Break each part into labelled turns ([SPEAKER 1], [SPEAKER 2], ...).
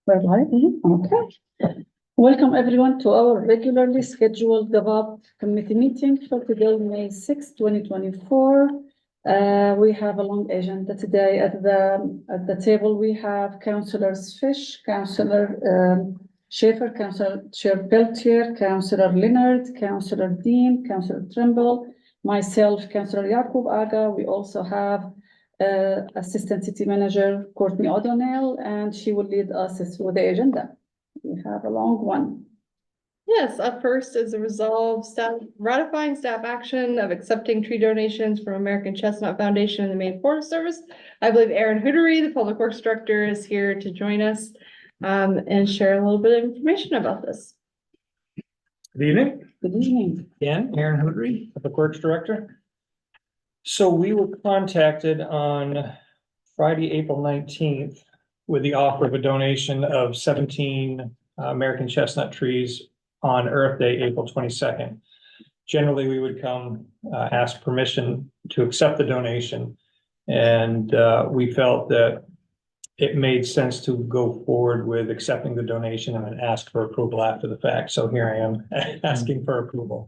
[SPEAKER 1] We're live? Okay. Welcome everyone to our regularly scheduled GovOp committee meeting for today, May 6, 2024. We have a long agenda today. At the table, we have Councillors Fish, Councillor Schaefer, Councillor Chair Peltier, Councillor Leonard, Councillor Dean, Councillor Trimble, myself, Councillor Yaqub Aga. We also have Assistant City Manager Courtney O'Donnell, and she will lead us through the agenda. We have a long one.
[SPEAKER 2] Yes, up first is a resolve ratifying staff action of accepting tree donations from American Chestnut Foundation and the Maine Forest Service. I believe Aaron Hootery, the Public Works Director, is here to join us and share a little bit of information about this.
[SPEAKER 3] Good evening.
[SPEAKER 1] Good evening.
[SPEAKER 3] Again, Aaron Hootery, Public Works Director. So we were contacted on Friday, April 19th with the offer of a donation of 17 American chestnut trees on Earth Day, April 22nd. Generally, we would come ask permission to accept the donation, and we felt that it made sense to go forward with accepting the donation and then ask for approval after the fact. So here I am asking for approval.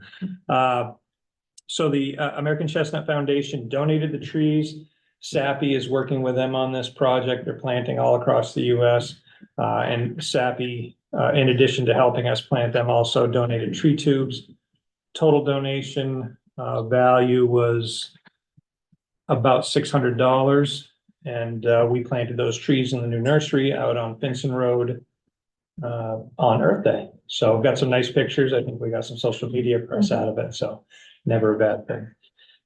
[SPEAKER 3] So the American Chestnut Foundation donated the trees. SAPI is working with them on this project. They're planting all across the US. And SAPI, in addition to helping us plant them, also donated tree tubes. Total donation value was about $600. And we planted those trees in the new nursery out on Finson Road on Earth Day. So we've got some nice pictures. I think we got some social media press out of it. So never a bad thing.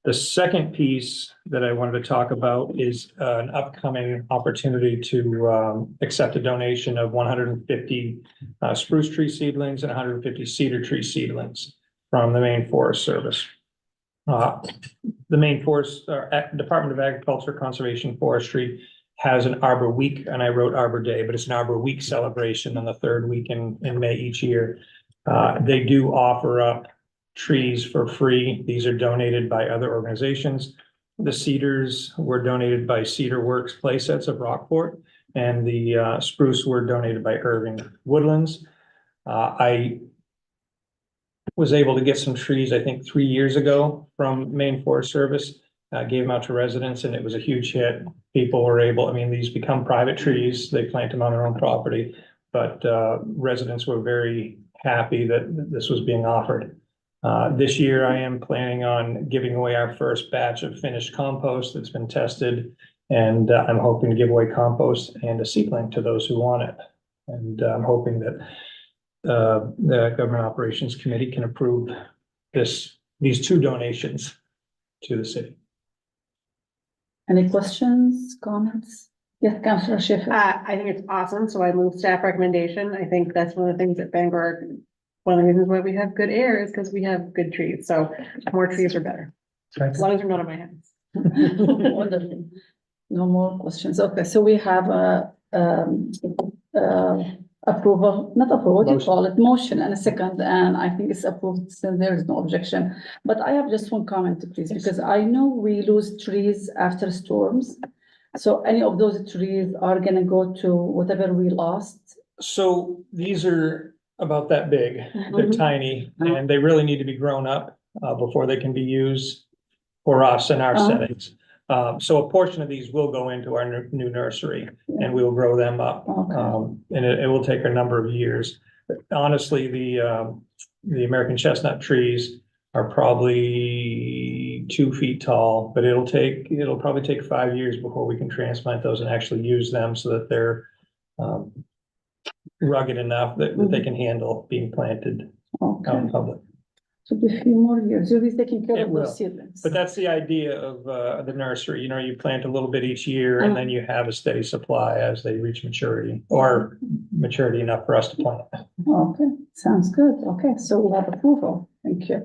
[SPEAKER 3] The second piece that I wanted to talk about is an upcoming opportunity to accept a donation of 150 spruce tree seedlings and 150 cedar tree seedlings from the Maine Forest Service. The Maine Forest Department of Agriculture, Conservation, Forestry has an Arbor Week, and I wrote Arbor Day, but it's an Arbor Week celebration on the third week in May each year. They do offer up trees for free. These are donated by other organizations. The cedars were donated by Cedar Works Playsets of Rockport, and the spruce were donated by Irving Woodlands. I was able to get some trees, I think 3 years ago from Maine Forest Service. Gave them out to residents, and it was a huge hit. People were able, I mean, these become private trees. They plant them on their own property, but residents were very happy that this was being offered. This year, I am planning on giving away our first batch of finished compost that's been tested, and I'm hoping to give away compost and a seedling to those who want it. And I'm hoping that the Government Operations Committee can approve these two donations to the city.
[SPEAKER 1] Any questions, comments? Yes, Councillor Schaefer.
[SPEAKER 4] I think it's awesome, so I move staff recommendation. I think that's one of the things that Bangor, one of the reasons why we have good air is because we have good trees, so more trees are better, as long as they're not in my hands.
[SPEAKER 1] Wonderful. No more questions. Okay, so we have approval, not approval, what do you call it? Motion and a second, and I think it's approved, so there is no objection. But I have just one comment, please, because I know we lose trees after storms. So any of those trees are gonna go to whatever we lost?
[SPEAKER 3] So these are about that big. They're tiny, and they really need to be grown up before they can be used for us in our settings. So a portion of these will go into our new nursery, and we will grow them up.
[SPEAKER 1] Okay.
[SPEAKER 3] And it will take a number of years. But honestly, the American chestnut trees are probably 2 feet tall, but it'll probably take 5 years before we can transplant those and actually use them so that they're rugged enough that they can handle being planted out in public.
[SPEAKER 1] So a few more years, you'll be taking care
[SPEAKER 3] It
[SPEAKER 1] of
[SPEAKER 3] will.
[SPEAKER 1] those seedlings.
[SPEAKER 3] But that's the idea of the nursery. You know, you plant a little bit each year, and then you have a steady supply as they reach maturity, or maturity enough for us to plant.
[SPEAKER 1] Okay, sounds good. Okay, so we'll have approval. Thank you.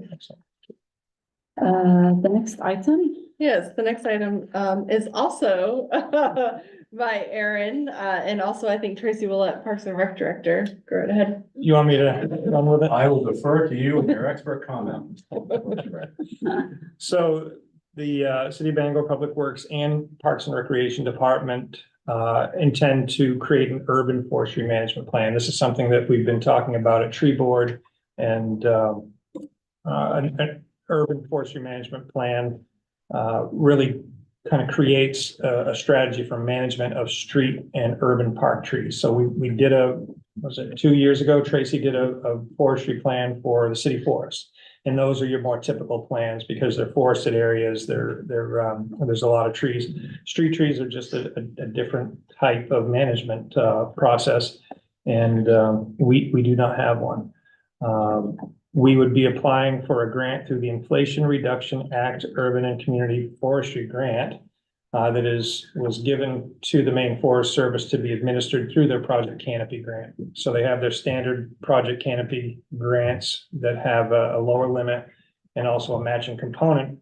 [SPEAKER 1] The next item.
[SPEAKER 2] Yes, the next item is also by Aaron and also I think Tracy Willett, Parks and Rec Director. Go right ahead.
[SPEAKER 3] You want me to run with it?
[SPEAKER 5] I will defer to you and your expert comment.
[SPEAKER 3] So the City of Bangor Public Works and Parks and Recreation Department intend to create an urban forestry management plan. This is something that we've been talking about at Tree Board, and an urban forestry management plan really kind of creates a strategy for management of street and urban park trees. So we did was it 2 years ago, Tracy did a forestry plan for the city forest. And those are your more typical plans because they're forested areas, there's a lot of trees. Street trees are just a different type of management process. And we do not have one. We would be applying for a grant through the Inflation Reduction Act Urban and Community Forestry Grant that was given to the Maine Forest Service to be administered through their Project Canopy grant. So they have their standard Project Canopy grants that have a lower limit and also a matching component.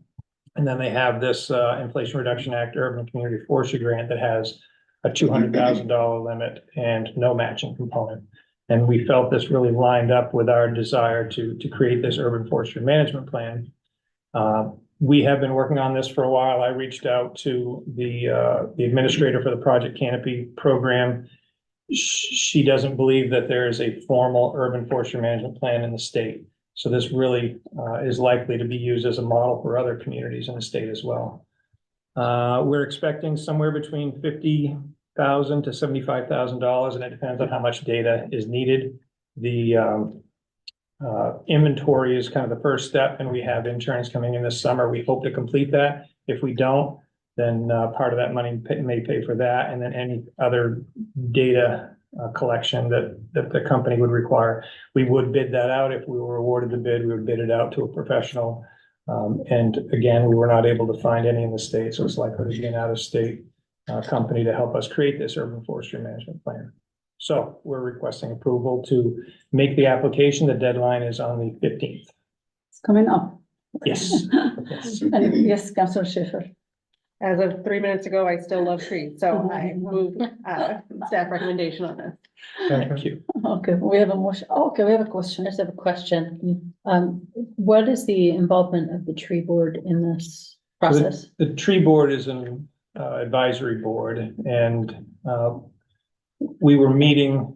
[SPEAKER 3] And then they have this Inflation Reduction Act Urban and Community Forestry Grant that has a $200,000 limit and no matching component. And we felt this really lined up with our desire to create this urban forestry management plan. We have been working on this for a while. I reached out to the administrator for the Project Canopy program. She doesn't believe that there is a formal urban forestry management plan in the state. So this really is likely to be used as a model for other communities in the state as well. We're expecting somewhere between $50,000 to $75,000, and it depends on how much data is needed. The inventory is kind of the first step, and we have insurance coming in this summer. We hope to complete that. If we don't, then part of that money may pay for that, and then any other data collection that the company would require. We would bid that out. If we were awarded the bid, we would bid it out to a professional. And again, we were not able to find any in the state, so it's likely to be an out-of-state company to help us create this urban forestry management plan. So we're requesting approval to make the application. The deadline is on the 15th.
[SPEAKER 1] It's coming up.
[SPEAKER 3] Yes. Yes.
[SPEAKER 1] And yes, Councillor Schaefer.
[SPEAKER 4] As of 3 minutes ago, I still love trees, so I move staff recommendation on this.
[SPEAKER 3] Thank you.
[SPEAKER 1] Okay, we have a motion. Okay, we have a question.
[SPEAKER 6] I just have a question. What is the involvement of the tree board in this process?
[SPEAKER 3] The tree board is an advisory board, and we were meeting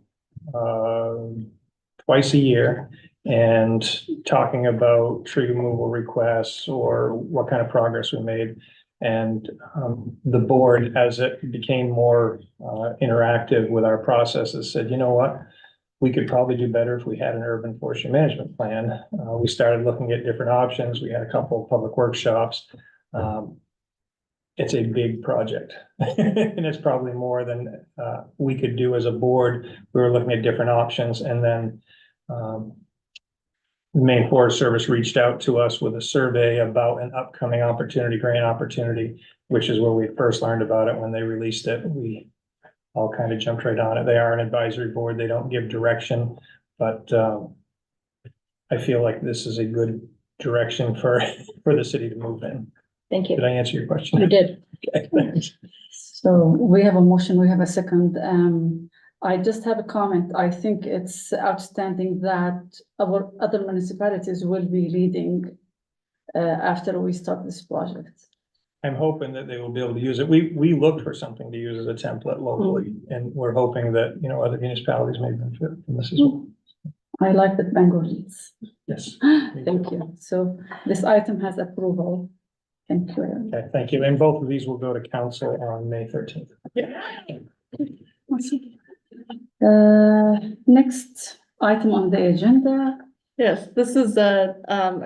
[SPEAKER 3] twice a year and talking about tree removal requests or what kind of progress we made. And the board, as it became more interactive with our processes, said, you know what? We could probably do better if we had an urban forestry management plan. We started looking at different options. We had a couple of public workshops. It's a big project and it's probably more than we could do as a board. We were looking at different options, and then the Maine Forest Service reached out to us with a survey about an upcoming grant opportunity, which is where we first learned about it. When they released it, we all kind of jumped right on it. They are an advisory board. They don't give direction, but I feel like this is a good direction for the city to move in.
[SPEAKER 6] Thank you.
[SPEAKER 3] Did I answer your question?
[SPEAKER 6] You did.
[SPEAKER 3] Okay, thanks.
[SPEAKER 1] So we have a motion, we have a second. I just have a comment. I think it's outstanding that our other municipalities will be leading after we start this project.
[SPEAKER 3] I'm hoping that they will be able to use it. We looked for something to use as a template locally, and we're hoping that, you know, other municipalities may benefit from this as well.
[SPEAKER 1] I like that Bangor leads.
[SPEAKER 3] Yes.
[SPEAKER 1] Thank you. So this item has approval. Thank you.
[SPEAKER 3] Okay, thank you. And both of these will go to council on May 13th.
[SPEAKER 1] Next item on the agenda.
[SPEAKER 2] Yes, this is a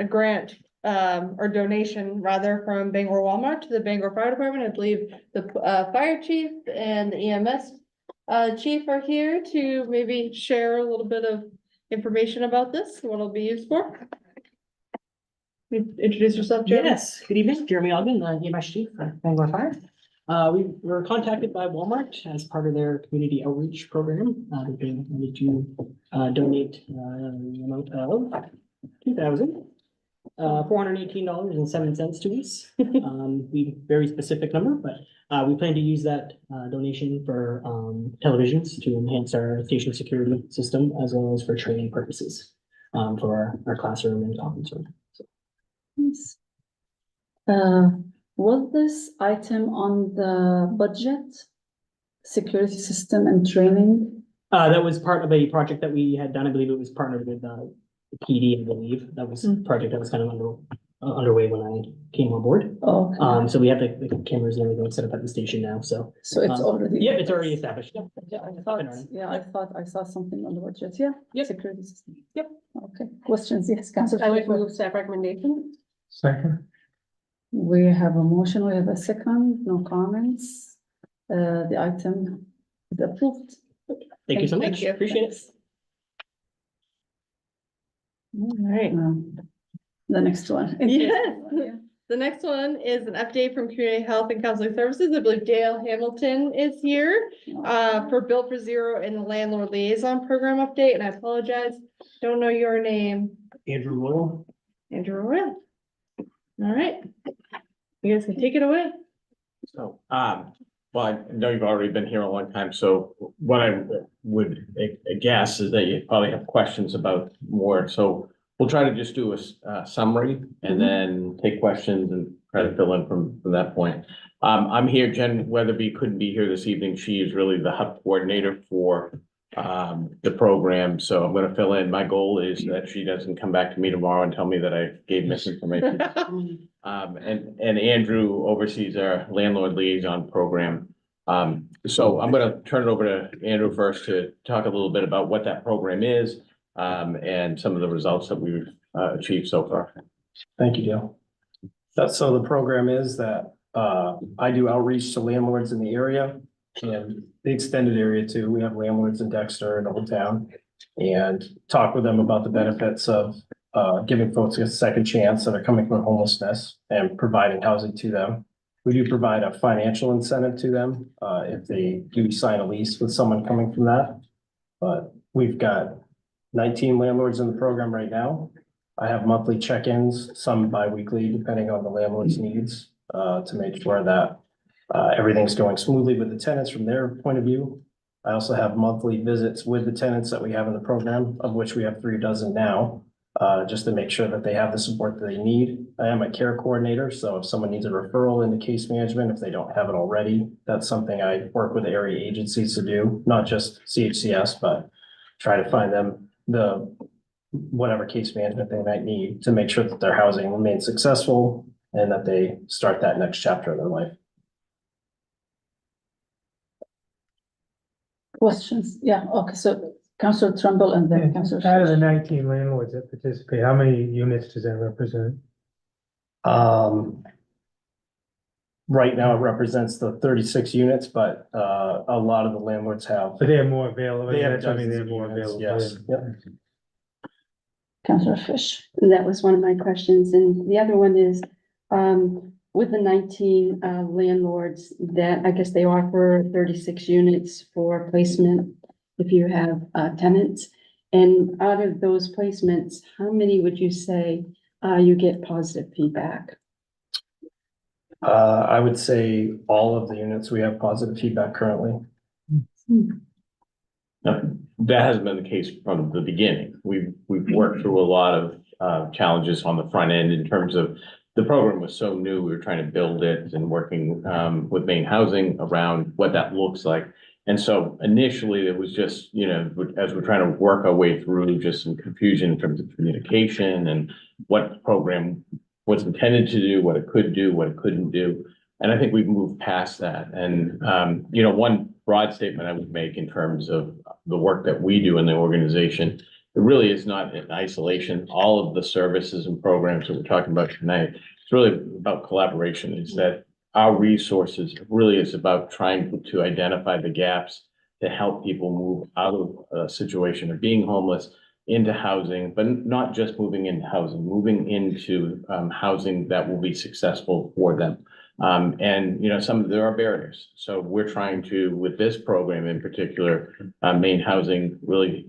[SPEAKER 2] grant, or donation rather, from Bangor Walmart to the Bangor Fire Department. I believe the fire chief and the EMS chief are here to maybe share a little bit of information about this, what it'll be used for. Introduce yourself, Jeremy.
[SPEAKER 7] Yes, good evening, Jeremy Ogden, EMS Chief for Bangor Fire. We were contacted by Walmart as part of their community outreach program. They've been ready to donate the amount of $2,418.07 to us. We very specific number, but we plan to use that donation for televisions to enhance our station security system, as well as for training purposes for our classroom and conference room.
[SPEAKER 1] Yes. Was this item on the budget? security system and training.
[SPEAKER 7] That was part of a project that we had done. I believe it was partnered with, the PD, I believe. That was a project that was kind of underway when I came on board.
[SPEAKER 1] Okay,
[SPEAKER 7] So we have the cameras and everything set up at the station now, so.
[SPEAKER 1] so it's already.
[SPEAKER 7] Yeah, it's already established. Yep.
[SPEAKER 1] Yeah, I
[SPEAKER 7] Up
[SPEAKER 1] thought,
[SPEAKER 7] and running.
[SPEAKER 1] yeah, I thought I saw something on the budget, yeah.
[SPEAKER 7] Yep.
[SPEAKER 1] Security system.
[SPEAKER 7] Yep.
[SPEAKER 1] Okay, questions, yes, Councilor.
[SPEAKER 4] I would
[SPEAKER 1] Schaefer.
[SPEAKER 4] move staff recommendation.
[SPEAKER 3] Second.
[SPEAKER 1] We have a motion, we have a second, no comments. The item is approved.
[SPEAKER 7] Thank you so
[SPEAKER 2] Thank
[SPEAKER 7] much.
[SPEAKER 2] you.
[SPEAKER 7] Appreciate it.
[SPEAKER 2] All right.
[SPEAKER 1] The next one.
[SPEAKER 2] Yes.
[SPEAKER 1] Yeah.
[SPEAKER 2] The next one is an update from Community Health and Counseling Services. I believe Dale Hamilton is here for Built for Zero and the Landlord Liaison Program update, and I apologize, don't know your name,
[SPEAKER 3] Andrew Royal.
[SPEAKER 2] Andrew Royal. All right. You guys can take it away.
[SPEAKER 5] So, well, I know you've already been here a long time, so what I would guess is that you probably have questions about more, so we'll try to just do a summary and then take questions and try to fill in from that point. I'm here, Jen Weatherby couldn't be here this evening. She is really the hub coordinator for the program, so I'm gonna fill in. My goal is that she doesn't come back to me tomorrow and tell me that I gave misinformation. And Andrew oversees our landlord liaison program. So I'm gonna turn it over to Andrew first to talk a little bit about what that program is, and some of the results that we've achieved so far.
[SPEAKER 8] Thank you, Dale. So the program is that I do outreach to landlords in the area and the extended area too. We have landlords in Dexter and the whole town. And talk with them about the benefits of giving folks a second chance that are coming from homelessness and providing housing to them. We do provide a financial incentive to them if they do sign a lease with someone coming from that. But we've got 19 landlords in the program right now. I have monthly check-ins, some bi-weekly, depending on the landlord's needs, to make sure that everything's going smoothly with the tenants from their point of view. I also have monthly visits with the tenants that we have in the program, of which we have 36 now, just to make sure that they have the support that they need. I am a care coordinator, so if someone needs a referral into case management, if they don't have it already, that's something I work with area agencies to do, not just CHCS, but try to find them the whatever case management they might need to make sure that their housing remains successful and that they start that next chapter of their life.
[SPEAKER 1] Questions? Yeah, okay, so Councilor Trumbull and then Councilor.
[SPEAKER 9] Out of the 19 landlords that participate, how many units does that represent?
[SPEAKER 8] Right now it represents the 36 units, but a lot of the landlords have.
[SPEAKER 9] But they have more available.
[SPEAKER 8] They have
[SPEAKER 9] That's what I mean, they have
[SPEAKER 8] dozens of
[SPEAKER 9] more
[SPEAKER 8] units,
[SPEAKER 9] available.
[SPEAKER 8] yes. Yep.
[SPEAKER 1] Councilor Fish.
[SPEAKER 10] That was one of my questions, and the other one is, with the 19 landlords that I guess they offer 36 units for placement if you have tenants. And out of those placements, how many would you say you get positive feedback?
[SPEAKER 8] I would say all of the units, we have positive feedback currently.
[SPEAKER 5] Now, that hasn't been the case from the beginning. We've worked through a lot of challenges on the front end in terms of the program was so new. We were trying to build it and working with Maine Housing around what that looks like. And so initially it was just, you know, as we're trying to work our way through just some confusion in terms of communication and what the program was intended to do, what it could do, what it couldn't do. And I think we've moved past that. And, you know, one broad statement I would make in terms of the work that we do in the organization, it really is not in isolation. All of the services and programs that we're talking about tonight, it's really about collaboration. Is that our resources really is about trying to identify the gaps to help people move out of a situation of being homeless into housing, but not just moving into housing, moving into housing that will be successful for them. And, you know, there are barriers. So we're trying to, with this program in particular, Maine Housing really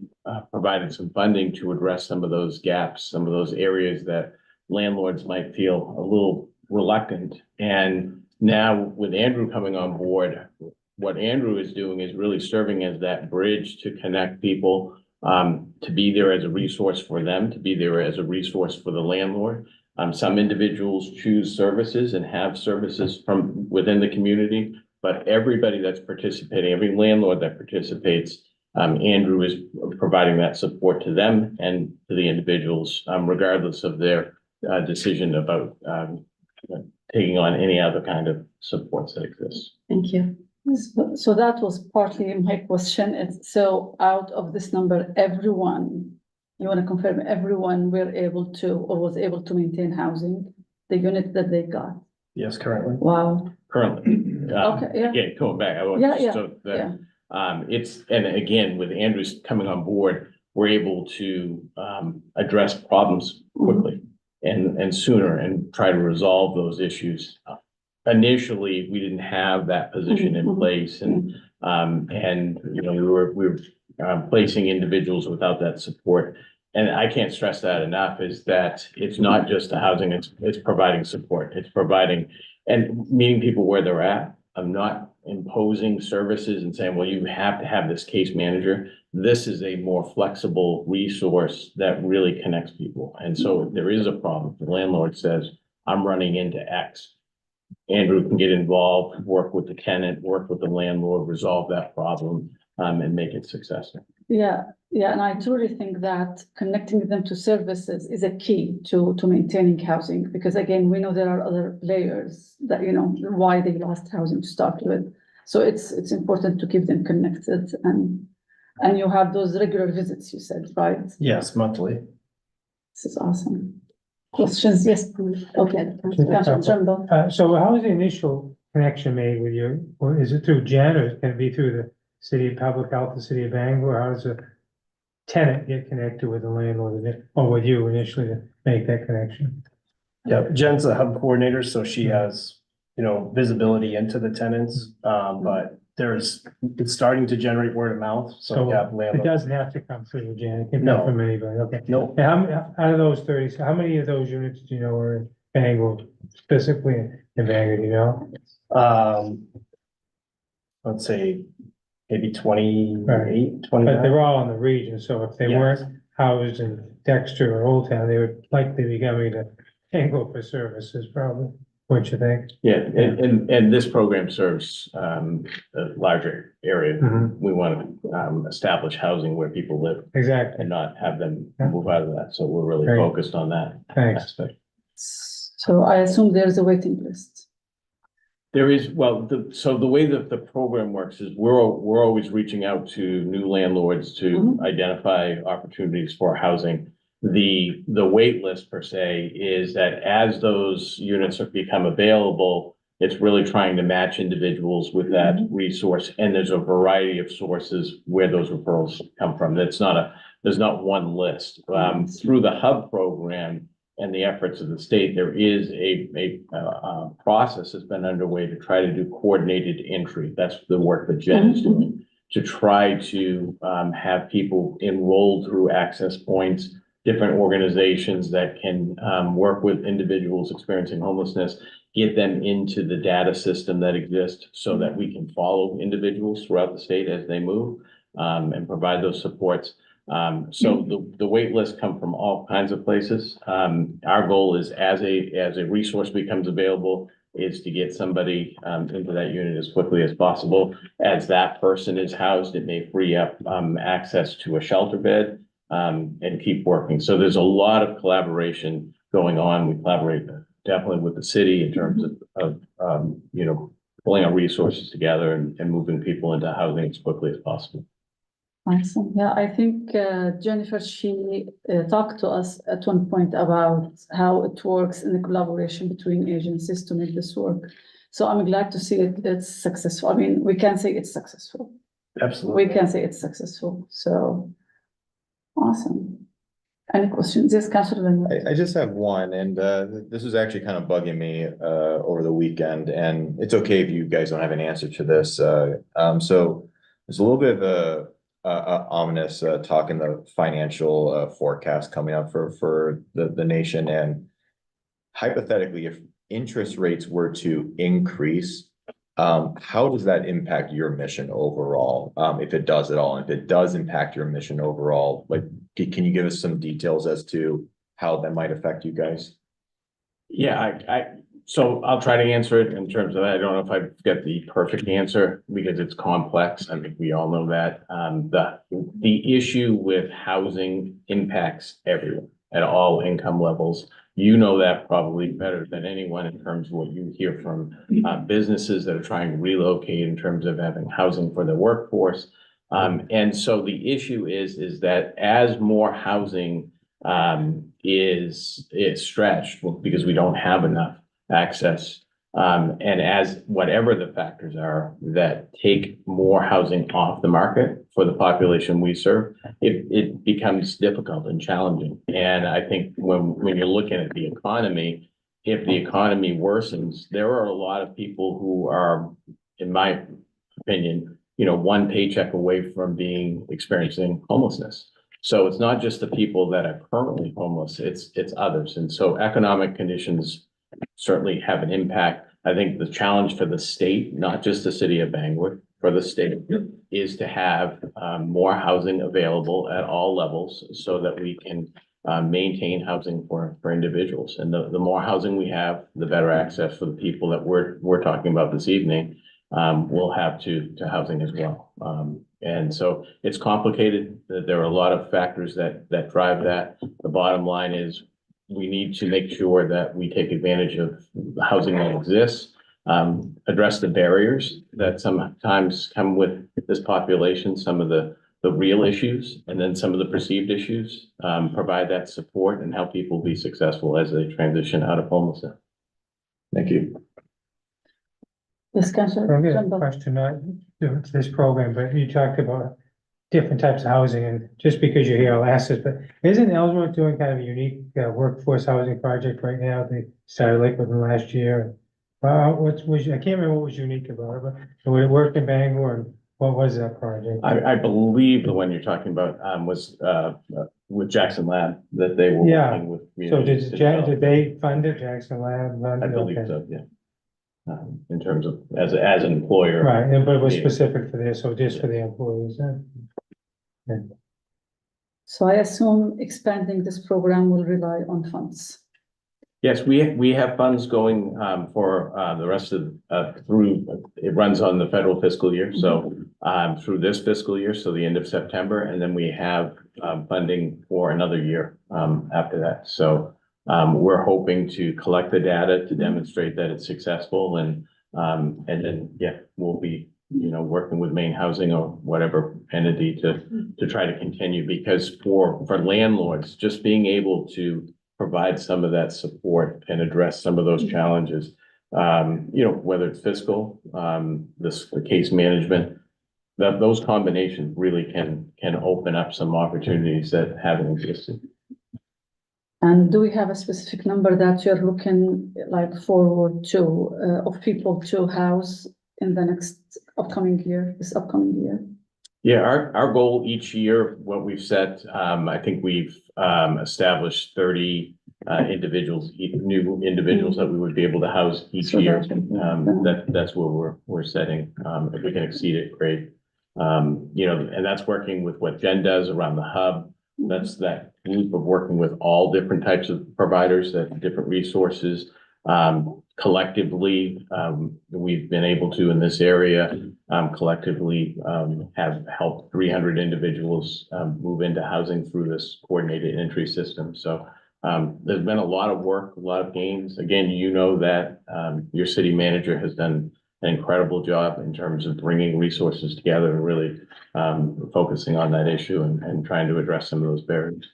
[SPEAKER 5] provided some funding to address some of those gaps, some of those areas that landlords might feel a little reluctant. And now with Andrew coming on board, what Andrew is doing is really serving as that bridge to connect people, to be there as a resource for them, to be there as a resource for the landlord. Some individuals choose services and have services from within the community, but everybody that's participating, every landlord that participates, Andrew is providing that support to them and to the individuals, regardless of their decision about taking on any other kind of supports that exist.
[SPEAKER 10] Thank you.
[SPEAKER 1] So that was partly my question. It's so out of this number, everyone, you want to confirm everyone were able to or was able to maintain housing, the unit that they got?
[SPEAKER 8] Yes, currently.
[SPEAKER 1] Wow.
[SPEAKER 5] Currently.
[SPEAKER 1] Okay, yeah.
[SPEAKER 5] Again, going back, I want
[SPEAKER 1] Yeah, yeah,
[SPEAKER 5] so that,
[SPEAKER 1] yeah.
[SPEAKER 5] it's, and again, with Andrews coming on board, we're able to, address problems quickly and sooner and try to resolve those issues. Initially, we didn't have that position in place and, you know, we were placing individuals without that support. And I can't stress that enough is that it's not just the housing, it's providing support. It's providing and meeting people where they're at. I'm not imposing services and saying, well, you have to have this case manager. This is a more flexible resource that really connects people. And so if there is a problem, the landlord says, I'm running into X. Andrew can get involved, work with the tenant, work with the landlord, resolve that problem, and make it successful.
[SPEAKER 1] Yeah, and I truly think that connecting them to services is a key to maintaining housing, because again, we know there are other layers that, you know, why they lost housing to start with. So it's important to keep them connected and you have those regular visits, you said, right?
[SPEAKER 8] Yes, monthly.
[SPEAKER 1] This is awesome. Questions? Yes, please. Okay. Councilor Turnbull.
[SPEAKER 9] So how is the initial connection made with you? Or is it through Jen or can it be through the city of Public Health, the city of Bangor? How does a tenant get connected with the landlord or with you initially to make that connection?
[SPEAKER 8] Yeah, Jen's the hub coordinator, so she has, you know, visibility into the tenants. But it's starting to generate word of mouth, so we have
[SPEAKER 9] It
[SPEAKER 8] landlords.
[SPEAKER 9] doesn't have to come through Jen, it can
[SPEAKER 8] No.
[SPEAKER 9] come from anybody, okay.
[SPEAKER 8] No,
[SPEAKER 9] And how many, out of those 30, how many of those units do you know are in Bangor, specifically in Bangor, do you know?
[SPEAKER 8] let's say maybe 28,
[SPEAKER 9] But
[SPEAKER 8] 29.
[SPEAKER 9] they're all in the region, so if they
[SPEAKER 8] Yes.
[SPEAKER 9] weren't housed in Dexter or Old Town, they would likely be coming to Bangor for services, probably, wouldn't you think?
[SPEAKER 5] Yeah, and this program serves, a larger area.
[SPEAKER 9] Mhm.
[SPEAKER 5] We want to, establish housing where people live
[SPEAKER 9] Exactly,
[SPEAKER 5] and not have them
[SPEAKER 9] Yeah.
[SPEAKER 5] move out of that. So we're really
[SPEAKER 9] Great.
[SPEAKER 5] focused on that
[SPEAKER 9] thanks.
[SPEAKER 5] aspect.
[SPEAKER 1] So I assume there's a waiting list.
[SPEAKER 5] There is, well, so the way that the program works is we're always reaching out to new landlords to identify opportunities for housing. The wait list per se is that as those units have become available, it's really trying to match individuals with that resource. And there's a variety of sources where those referrals come from. There's not one list. Through the hub program and the efforts of the state, there is a process that's been underway to try to do coordinated entry. That's the work that Jen is doing, to try to have people enrolled through access points, different organizations that can work with individuals experiencing homelessness, get them into the data system that exists so that we can follow individuals throughout the state as they move and provide those supports. So the wait list come from all kinds of places. Our goal is as a resource becomes available is to get somebody into that unit as quickly as possible. As that person is housed, it may free up access to a shelter bed and keep working. So there's a lot of collaboration going on. We collaborate definitely with the city in terms of you know, pulling our resources together and moving people into housing as quickly as possible.
[SPEAKER 1] Awesome. Yeah, I think Jennifer, she talked to us at one point about how it works in the collaboration between agencies to make this work. So I'm glad to see it's successful. I mean, we can say it's successful.
[SPEAKER 8] Absolutely.
[SPEAKER 1] We can say it's successful. So awesome. Any questions? Yes, Councilor.
[SPEAKER 11] I just have one, and this was actually kind of bugging me over the weekend, and it's okay if you guys don't have an answer to this. So there's a little bit of a ominous talk in the financial forecast coming up for the nation, and hypothetically, if interest rates were to increase, how does that impact your mission overall? If it does at all, and if it does impact your mission overall, like, can you give us some details as to how that might affect you guys?
[SPEAKER 5] Yeah, So I'll try to answer it in terms of, I don't know if I've got the perfect answer because it's complex. I think we all know that. The issue with housing impacts everyone at all income levels. You know that probably better than anyone in terms of what you hear from businesses that are trying to relocate in terms of having housing for their workforce. And so the issue is that as more housing is stretched because we don't have enough access. And as whatever the factors are that take more housing off the market for the population we serve, it becomes difficult and challenging. And I think when you're looking at the economy, if the economy worsens, there are a lot of people who are, in my opinion, one paycheck away from experiencing homelessness. So it's not just the people that are currently homeless, it's others. And so economic conditions certainly have an impact. I think the challenge for the state, not just the city of Bangor, for the state, is to have more housing available at all levels so that we can maintain housing for individuals. And the more housing we have, the better access for the people that we're talking about this evening will have to housing as well. And so it's complicated. There are a lot of factors that drive that. The bottom line is we need to make sure that we take advantage of the housing that exists, address the barriers that sometimes come with this population, some of the real issues, and then some of the perceived issues, provide that support and help people be successful as they transition out of homelessness. Thank you.
[SPEAKER 1] Yes, Councillor
[SPEAKER 9] I get a
[SPEAKER 1] Trumbull.
[SPEAKER 9] question on this program, but you talked about different types of housing, and just because you're here, I'll ask this, but isn't Ellsworth doing kind of a unique workforce housing project right now? They started like within the last year. I can't remember what was unique about it, but would it work in Bangor, and what was that project?
[SPEAKER 5] I believe the one you're talking about was with Jackson Lab that they were
[SPEAKER 9] Yeah.
[SPEAKER 5] working with.
[SPEAKER 9] So
[SPEAKER 5] communities to develop.
[SPEAKER 9] did they fund it, Jackson Lab?
[SPEAKER 5] I believe
[SPEAKER 9] Okay.
[SPEAKER 5] so, yeah. In terms of as an employer.
[SPEAKER 9] Right, but it was
[SPEAKER 5] Yeah.
[SPEAKER 9] specific for this, so just for the employees,
[SPEAKER 1] So I assume expanding this program will rely on funds.
[SPEAKER 5] Yes, we have funds going for the rest of through, it runs on the federal fiscal year, so through this fiscal year, so the end of September, and then we have funding for another year after that. So we're hoping to collect the data to demonstrate that it's successful, and then we'll be working with Maine Housing or whatever entity to try to continue, because for landlords, just being able to provide some of that support and address some of those challenges, whether it's fiscal, the case management, those combinations really can open up some opportunities that haven't existed.
[SPEAKER 1] And do we have a specific number that you're looking like forward to of people to house in the this upcoming year?
[SPEAKER 5] Yeah, our goal each year, what we've set, I think we've established 30 new individuals that we would be able to house each
[SPEAKER 1] So
[SPEAKER 5] year.
[SPEAKER 1] that's
[SPEAKER 5] That's what we're setting. If we can exceed it, great. And that's working with what Jen does around the hub. That's that group of working with all different types of providers, that different resources. Collectively, we've been able to, in this area, collectively have helped 300 individuals move into housing through this coordinated entry system. So there's been a lot of work, a lot of gains. Again, that your city manager has done an incredible job in terms of bringing resources together and really focusing on that issue and trying to address some of those barriers.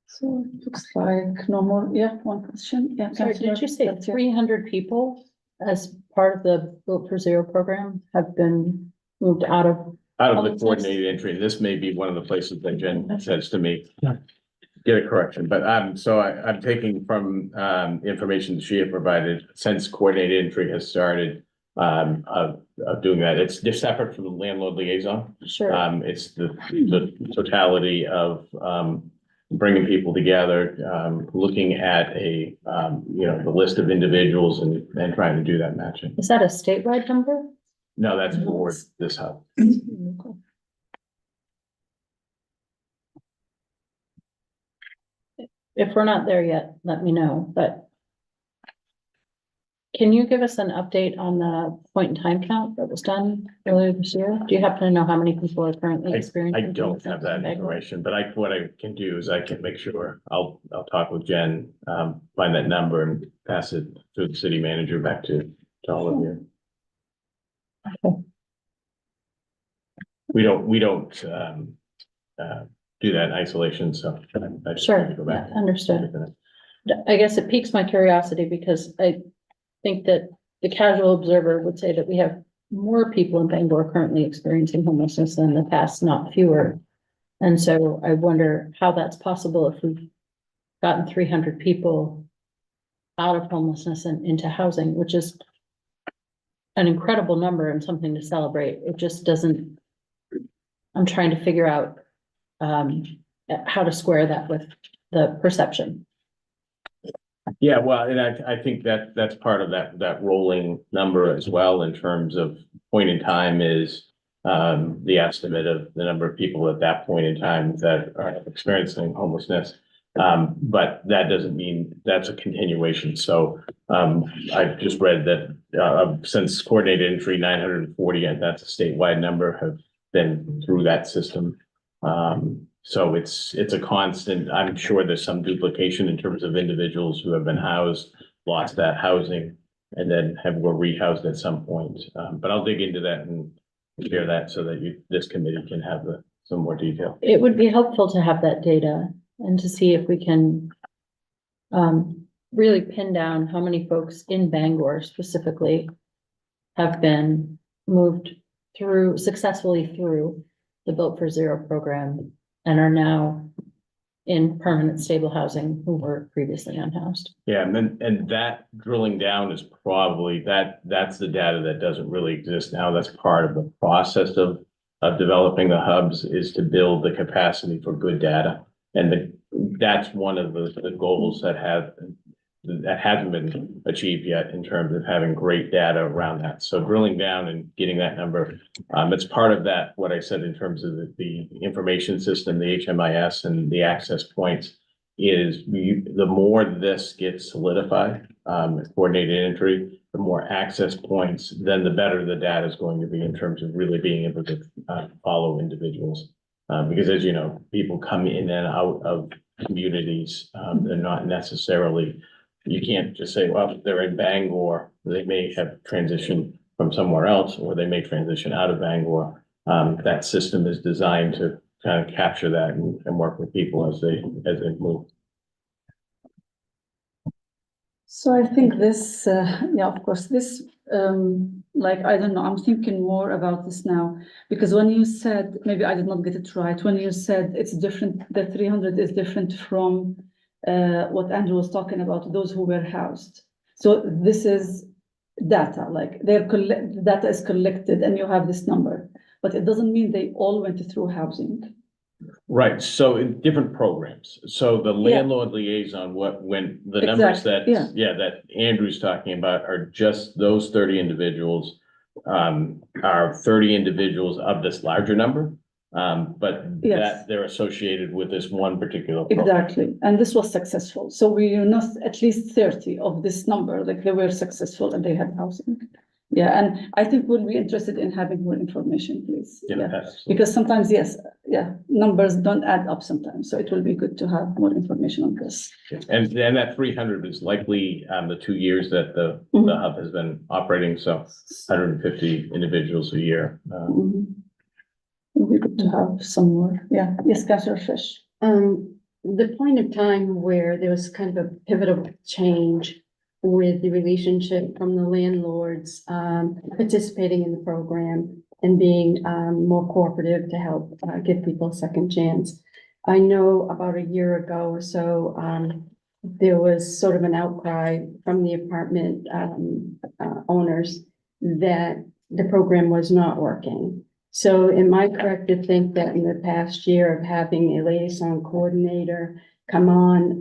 [SPEAKER 1] So it looks like no more. Yeah, one question. Yeah.
[SPEAKER 6] Sorry, did you say
[SPEAKER 1] Councillor,
[SPEAKER 6] 300 people as part of the Built for Zero program have been moved out of?
[SPEAKER 5] Out of the
[SPEAKER 6] Homelessness?
[SPEAKER 5] coordinated entry, this may be one of the places that Jen says to me,
[SPEAKER 9] Yeah.
[SPEAKER 5] get a correction, but so I'm taking from information she had provided since coordinated entry has started of doing that. It's just separate from the landlord liaison.
[SPEAKER 6] Sure.
[SPEAKER 5] It's the totality of bringing people together, looking at the list of individuals and trying to do that matching.
[SPEAKER 6] Is that a statewide number?
[SPEAKER 5] No, that's for this hub.
[SPEAKER 6] If we're not there yet, let me know, but can you give us an update on the point in time count that was done earlier this year? Do you happen to know how many people are currently
[SPEAKER 5] I
[SPEAKER 6] experiencing?
[SPEAKER 5] don't have that
[SPEAKER 6] Bangor?
[SPEAKER 5] information, but what I can do is I can make sure, I'll talk with Jen, find that number and pass it to the city manager back to all of you.
[SPEAKER 6] Okay.
[SPEAKER 5] We don't, do that in isolation, so. I just
[SPEAKER 6] Sure,
[SPEAKER 5] have to go back
[SPEAKER 6] yeah,
[SPEAKER 5] and
[SPEAKER 6] understood.
[SPEAKER 5] look at it.
[SPEAKER 6] I guess it piques my curiosity because I think that the casual observer would say that we have more people in Bangor currently experiencing homelessness than in the past, not fewer. And so I wonder how that's possible if we've gotten 300 people out of homelessness and into housing, which is an incredible number and something to celebrate. It just doesn't, I'm trying to figure out how to square that with the perception.
[SPEAKER 5] Yeah, well, and I think that's part of that rolling number as well in terms of point in time is the estimate of the number of people at that point in time that are experiencing homelessness. But that doesn't mean that's a continuation. So I've just read that since coordinated entry 940, and that's a statewide number, have been through that system. So it's a constant. I'm sure there's some duplication in terms of individuals who have been housed, lost that housing, and then were rehoused at some point. But I'll dig into that and share that so that this committee can have some more detail.
[SPEAKER 6] It would be helpful to have that data and to see if we can really pin down how many folks in Bangor specifically have been moved successfully through the Built for Zero program and are now in permanent stable housing who were previously unhoused.
[SPEAKER 5] Yeah, and that drilling down is probably that's the data that doesn't really exist now. That's part of the process of developing the hubs is to build the capacity for good data. And that's one of the goals that hasn't been achieved yet in terms of having great data around that. So drilling down and getting that number, it's part of that, what I said in terms of the information system, the HMIS and the access points is the more this gets solidified, coordinated entry, the more access points, then the better the data is going to be in terms of really being able to follow individuals. Because as you know, people come in and out of communities, they're not necessarily. You can't just say, well, they're in Bangor, they may have transitioned from somewhere else, or they may transition out of Bangor. That system is designed to kind of capture that and work with people as they move.
[SPEAKER 1] So I think this, yeah, of course, this, like, I don't know, I'm thinking more about this now, because when you said, maybe I did not get it right, when you said it's different, the 300 is different from what Andrew was talking about, those who were housed. So this is data, like data is collected and you have this number, but it doesn't mean they all went through housing.
[SPEAKER 5] Right, so in different programs, so the landlord liaison, when the numbers that, that Andrew's talking about are just those 30 individuals, are 30 individuals of this larger number. But that they're associated with this one particular program.
[SPEAKER 1] Exactly, and this was successful. So we know at least 30 of this number, like they were successful and they had housing. Yeah, and I think we'll be interested in having more information, please. Yeah, because sometimes, numbers don't add up sometimes. So it will be good to have more information on this.
[SPEAKER 5] And that 300 is likely the 2 years that the hub has been operating. So 150 individuals a year.
[SPEAKER 1] It'll be good to have some more. Yeah. Yes, Councillor Fish.
[SPEAKER 10] The point of time where there was kind of a pivotal change with the relationship from the landlords participating in the program and being more cooperative to help give people a second chance. I know about a year ago or so, there was sort of an outcry from the apartment owners that the program was not working. So am I correct to think that in the past year of having a liaison coordinator come on,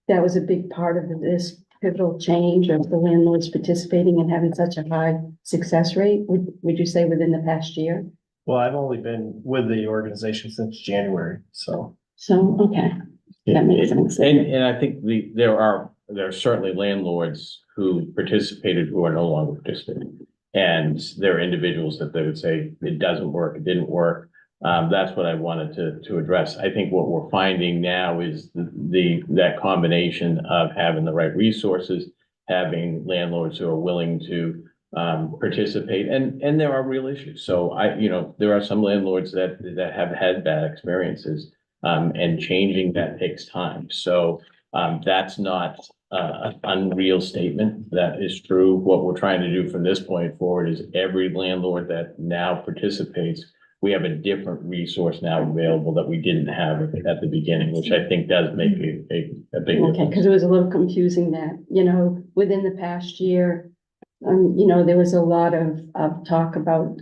[SPEAKER 10] that was a big part of this pivotal change of the landlords participating and having such a high success rate? Would you say within the past year?
[SPEAKER 8] Well, I've only been with the organization since January, so.
[SPEAKER 10] Okay, that makes sense.
[SPEAKER 5] And I think there are certainly landlords who participated who are no longer participating. And there are individuals that they would say, it doesn't work, it didn't work. That's what I wanted to address. I think what we're finding now is that combination of having the right resources, having landlords who are willing to participate, and there are real issues. So there are some landlords that have had bad experiences, and changing that takes time. So that's not an unreal statement. That is true. What we're trying to do from this point forward is every landlord that now participates, we have a different resource now available that we didn't have at the beginning, which I think does make a big
[SPEAKER 10] Okay,
[SPEAKER 5] difference.
[SPEAKER 10] because it was a little confusing that, within the past year, there was a lot of talk about,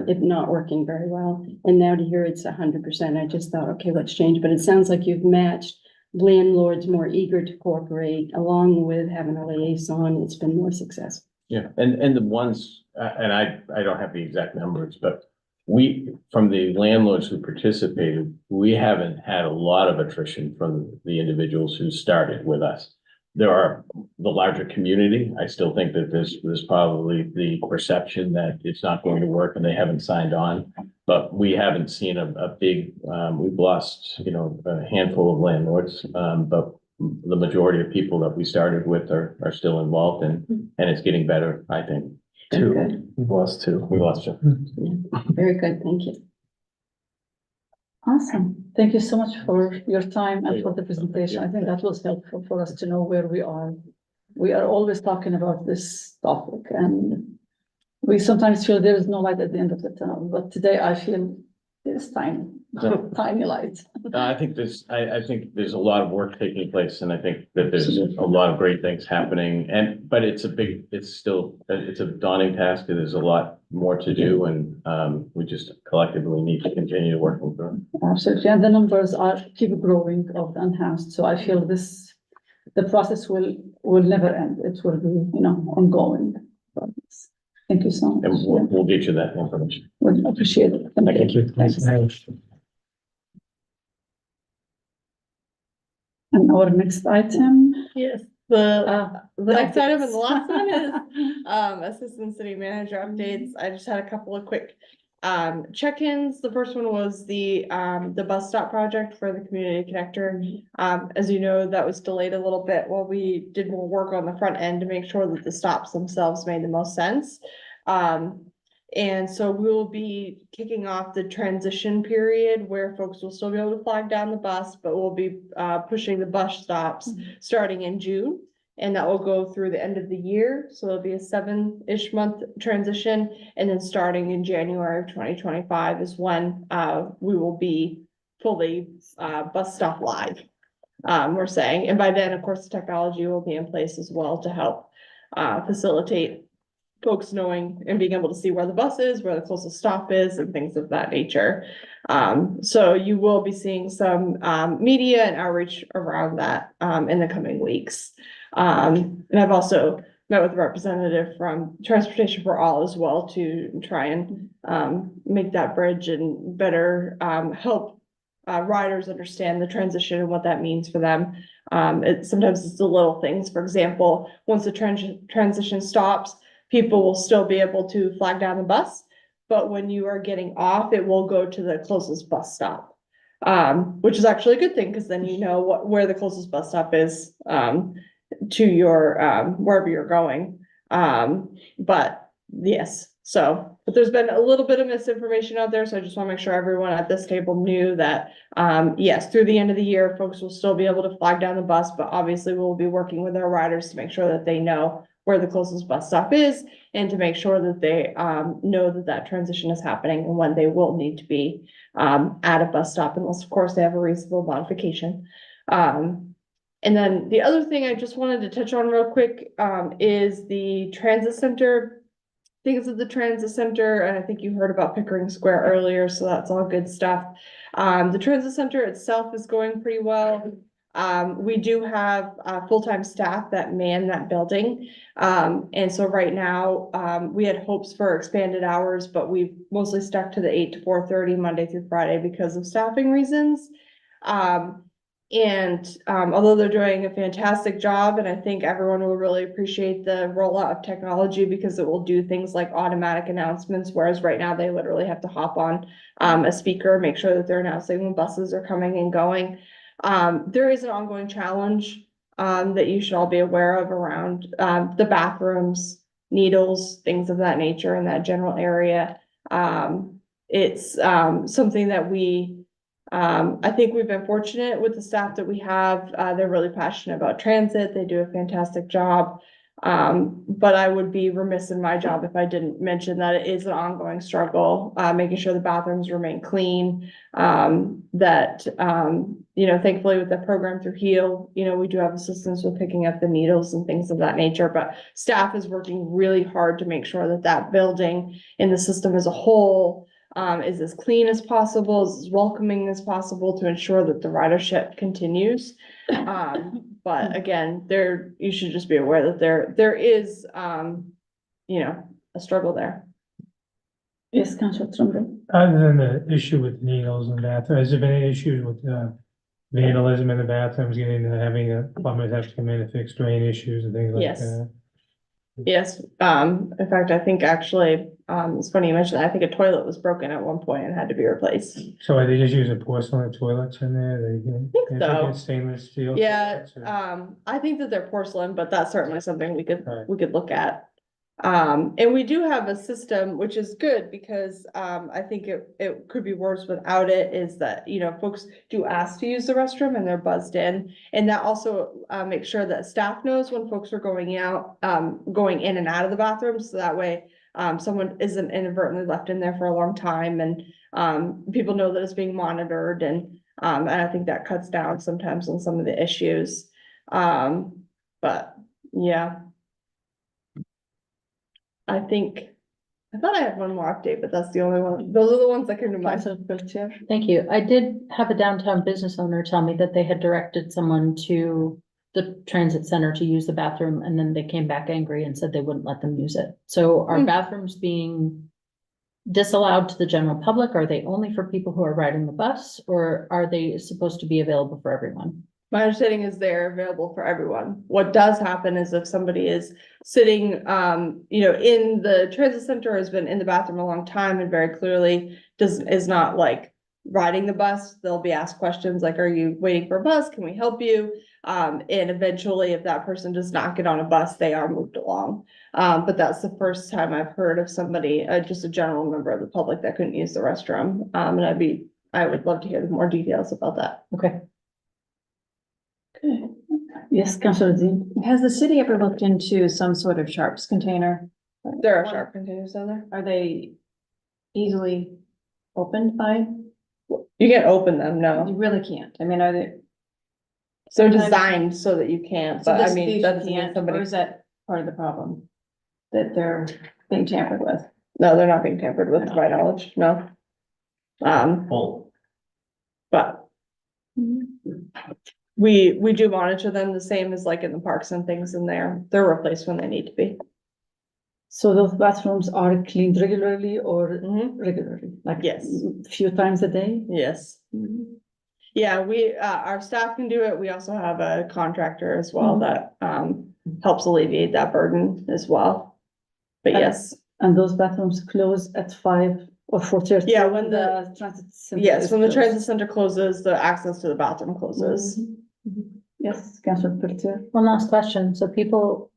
[SPEAKER 10] it not working very well. And now to hear it's 100%, I just thought, okay, let's change. But it sounds like you've matched landlords more eager to cooperate along with having a liaison. It's been more successful.
[SPEAKER 5] Yeah, and the ones, and I don't have the exact numbers, but from the landlords who participated, we haven't had a lot of attrition from the individuals who started with us. There are the larger community. I still think that there's probably the perception that it's not going to work and they haven't signed on. But we haven't seen a big, we've lost, a handful of landlords, but the majority of people that we started with are still involved, and it's getting better, I think.
[SPEAKER 10] Good.
[SPEAKER 8] We've lost two.
[SPEAKER 5] We lost you.
[SPEAKER 10] Very good, thank you.
[SPEAKER 1] Awesome. Thank you so much for your time and for the presentation. I think that was helpful for us to know where we are. We are always talking about this topic, and we sometimes feel there is no light at the end of the tunnel, but today I feel there's tiny light.
[SPEAKER 5] I think there's a lot of work taking place, and I think that there's a lot of great things happening, but it's a daunting task. There's a lot more to do, and we just collectively need to continue working through it.
[SPEAKER 1] Absolutely, and the numbers keep growing of the unhoused, so I feel the process will never end. It will be, ongoing. Thank you so much.
[SPEAKER 5] And we'll get you that information.
[SPEAKER 1] We appreciate it.
[SPEAKER 9] Thank you.
[SPEAKER 1] Thanks. And our next item.
[SPEAKER 2] Yes, the next
[SPEAKER 1] updates.
[SPEAKER 2] item and the last one is assistant city manager updates. I just had a couple of quick check-ins. The first one was the bus stop project for the community connector. As you know, that was delayed a little bit while we did more work on the front end to make sure that the stops themselves made the most sense. And so we'll be kicking off the transition period where folks will still be able to flag down the bus, but we'll be pushing the bus stops starting in June. And that will go through the end of the year. So it'll be a 7-ish month transition. And then starting in January of 2025 is when we will be fully bus stop live, we're saying. And by then, of course, the technology will be in place as well to help facilitate folks knowing and being able to see where the bus is, where the closest stop is, and things of that nature. So you will be seeing some media and outreach around that in the coming weeks. And I've also met with a representative from Transportation for All as well to try and make that bridge and better help riders understand the transition and what that means for them. Sometimes it's the little things. For example, once the transition stops, people will still be able to flag down the bus, but when you are getting off, it will go to the closest bus stop. Which is actually a good thing, because then you know where the closest bus stop is to your wherever you're going. But yes, but there's been a little bit of misinformation out there, so I just want to make sure everyone at this table knew that yes, through the end of the year, folks will still be able to flag down the bus, but obviously we'll be working with our riders to make sure that they know where the closest bus stop is, and to make sure that they know that transition is happening and when they will need to be at a bus stop, unless of course they have a reasonable modification. And then the other thing I just wanted to touch on real quick is the transit center. Things of the transit center, and I think you heard about Pickering Square earlier, so that's all good stuff. The transit center itself is going pretty well. We do have full-time staff that man that building. And so right now, we had hopes for expanded hours, but we've mostly stuck to the 8 to 4:30 Monday through Friday because of staffing reasons. And although they're doing a fantastic job, and I think everyone will really appreciate the rollout of technology because it will do things like automatic announcements, whereas right now they literally have to hop on a speaker, make sure that they're announcing when buses are coming and going. There is an ongoing challenge that you should all be aware of around the bathrooms, needles, things of that nature in that general area. It's something that I think we've been fortunate with the staff that we have. They're really passionate about transit. They do a fantastic job. But I would be remiss in my job if I didn't mention that it is an ongoing struggle, making sure the bathrooms remain clean. Thankfully with the program through HEAL, we do have assistance with picking up the needles and things of that nature, but staff is working really hard to make sure that that building and the system as a whole is as clean as possible, as welcoming as possible to ensure that the ridership continues. But again, you should just be aware that there is, a struggle there.
[SPEAKER 1] Yes, Councillor Trumbull.
[SPEAKER 9] Other than the issue with needles and bathrooms, has there been any issues with vandalism in the bathrooms, having a plumber have to come in to fix drain issues and things like
[SPEAKER 2] Yes.
[SPEAKER 9] that?
[SPEAKER 2] Yes, in fact, I think actually, it's funny you mentioned that. I think a toilet was broken at one point and had to be replaced.
[SPEAKER 9] So are they just using porcelain toilets in there? They
[SPEAKER 2] so.
[SPEAKER 9] get stainless steel?
[SPEAKER 2] Yeah,
[SPEAKER 9] toilets, or-
[SPEAKER 2] I think that they're porcelain, but that's certainly something we could
[SPEAKER 9] Right.
[SPEAKER 2] look at. And we do have a system, which is good because, I think it could be worse without it, is that, folks do ask to use the restroom and they're buzzed in. And that also, makes sure that staff knows when folks are going out, going in and out of the bathroom, so that way, someone isn't inadvertently left in there for a long time and, people know that it's being monitored and I think that cuts down sometimes on some of the issues. But yeah. I thought I had one more update, but that's the only one. Those are the ones that came to mind.
[SPEAKER 1] Councillor Pelletier.
[SPEAKER 6] Thank you. I did have a downtown business owner tell me that they had directed someone to the transit center to use the bathroom, and then they came back angry and said they wouldn't let them use it. So are bathrooms being disallowed to the general public? Are they only for people who are riding the bus, or are they supposed to be available for everyone?
[SPEAKER 2] My understanding is they're available for everyone. What does happen is if somebody is sitting, in the transit center, has been in the bathroom a long time and very clearly is not like riding the bus, they'll be asked questions like, are you waiting for a bus? Can we help you? And eventually, if that person does not get on a bus, they are moved along. But that's the first time I've heard of somebody, just a general member of the public that couldn't use the restroom. And I would love to hear more details about that.
[SPEAKER 6] Okay.
[SPEAKER 1] Okay. Yes, Councillor Dean.
[SPEAKER 4] Has the city ever looked into some sort of sharps container?
[SPEAKER 2] There are sharp containers down there.
[SPEAKER 4] Are they easily opened by?
[SPEAKER 2] You can't open them,
[SPEAKER 4] You
[SPEAKER 2] no.
[SPEAKER 4] really can't. I mean, are they?
[SPEAKER 2] So
[SPEAKER 4] Sometimes-
[SPEAKER 2] designed so that you can't,
[SPEAKER 4] So
[SPEAKER 2] but I
[SPEAKER 4] this-
[SPEAKER 2] mean,
[SPEAKER 4] these
[SPEAKER 2] that doesn't mean
[SPEAKER 4] can't, or
[SPEAKER 2] somebody,
[SPEAKER 4] is that part of the problem? That they're being tampered with?
[SPEAKER 2] no, they're not being tampered with, to my knowledge, no. But we do monitor them the same as like in the parks and things in there. They're replaced when they need to be.
[SPEAKER 1] So those bathrooms are cleaned regularly or regularly? Like
[SPEAKER 2] Yes.
[SPEAKER 1] few times a day?
[SPEAKER 2] Yes. Yeah, our staff can do it. We also have a contractor as well that, helps alleviate that burden as well. But yes,
[SPEAKER 1] And those bathrooms close at 5 or 4:30?
[SPEAKER 2] Yeah, when the-
[SPEAKER 1] transit center
[SPEAKER 2] yes,
[SPEAKER 1] is
[SPEAKER 2] when the
[SPEAKER 1] closed?
[SPEAKER 2] transit center closes, the access to the bathroom closes.
[SPEAKER 1] Yes, Councillor Pelletier.
[SPEAKER 6] One last question. So people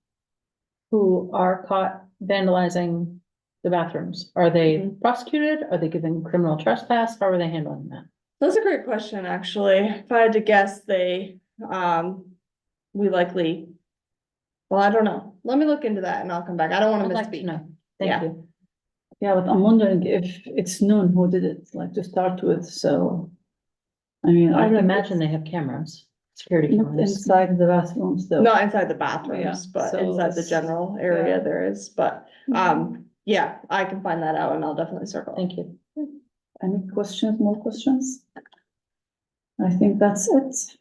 [SPEAKER 6] who are caught vandalizing the bathrooms, are they prosecuted? Are they given criminal trespass? How are they handling that?
[SPEAKER 2] That's a great question, actually. If I had to guess, we likely, well, I don't know. Let me look into that and I'll come back. I don't
[SPEAKER 6] I'd
[SPEAKER 2] wanna
[SPEAKER 6] like to
[SPEAKER 2] misspeak.
[SPEAKER 6] know.
[SPEAKER 2] Yeah.
[SPEAKER 6] Thank you.
[SPEAKER 1] Yeah, but I'm wondering if it's known who did it, like to start with, so. I mean,
[SPEAKER 6] I would
[SPEAKER 1] think
[SPEAKER 6] imagine
[SPEAKER 1] it's
[SPEAKER 6] they have cameras, security
[SPEAKER 1] not
[SPEAKER 6] cameras.
[SPEAKER 1] inside the bathrooms though.
[SPEAKER 2] Not inside the bathrooms,
[SPEAKER 1] Yeah,
[SPEAKER 2] but
[SPEAKER 1] so
[SPEAKER 2] inside the
[SPEAKER 1] it's-
[SPEAKER 2] general area
[SPEAKER 1] yeah.
[SPEAKER 2] there is, but, yeah, I can find that out and I'll definitely circle.
[SPEAKER 6] Thank you.
[SPEAKER 1] Any questions, more questions? I think that's it.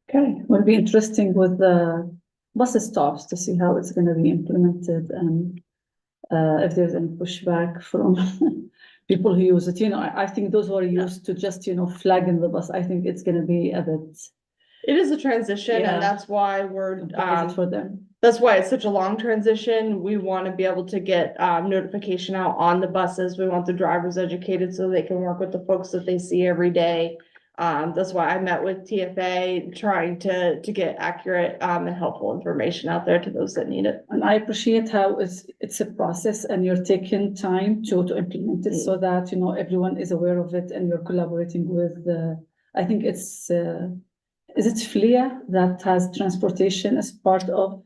[SPEAKER 1] Okay, will be interesting with the bus stops to see how it's gonna be implemented and if there's any pushback from people who use it, I think those who are used to just, flagging the bus, I think it's gonna be a bit
[SPEAKER 2] It is a transition
[SPEAKER 1] Yeah.
[SPEAKER 2] and that's why we're,
[SPEAKER 1] For them.
[SPEAKER 2] that's why it's such a long transition. We want to be able to get notification out on the buses. We want the drivers educated so they can work with the folks that they see every day. That's why I met with TFA, trying to get accurate and helpful information out there to those that need it.
[SPEAKER 1] And I appreciate how it's a process and you're taking time to implement it so that, you know, everyone is aware of it and you're collaborating with I think it's, is it FLIA that has transportation as part of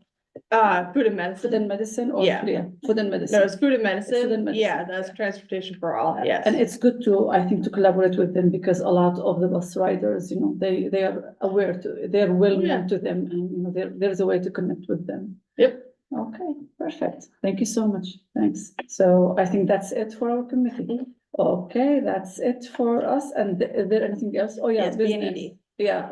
[SPEAKER 2] Food and
[SPEAKER 1] food
[SPEAKER 2] medicine.
[SPEAKER 1] and medicine or
[SPEAKER 2] Yeah.
[SPEAKER 1] FLIA? Food and medicine.
[SPEAKER 2] No, it's food and
[SPEAKER 1] Food and
[SPEAKER 2] medicine.
[SPEAKER 1] medicine.
[SPEAKER 2] Yeah, that's transportation for all. Yes.
[SPEAKER 1] And it's good to, I think, to collaborate with them because a lot of the bus riders, you know, they are aware they're well
[SPEAKER 2] Yeah.
[SPEAKER 1] known to them and, you know, there's a way to connect with them.
[SPEAKER 2] Yep.
[SPEAKER 1] Okay, perfect. Thank you so much. Thanks. So I think that's it for our committee. Okay, that's it for us. And is there anything else? Oh, yeah,
[SPEAKER 2] Yes,
[SPEAKER 1] business.
[SPEAKER 2] B&ED.
[SPEAKER 1] Yeah.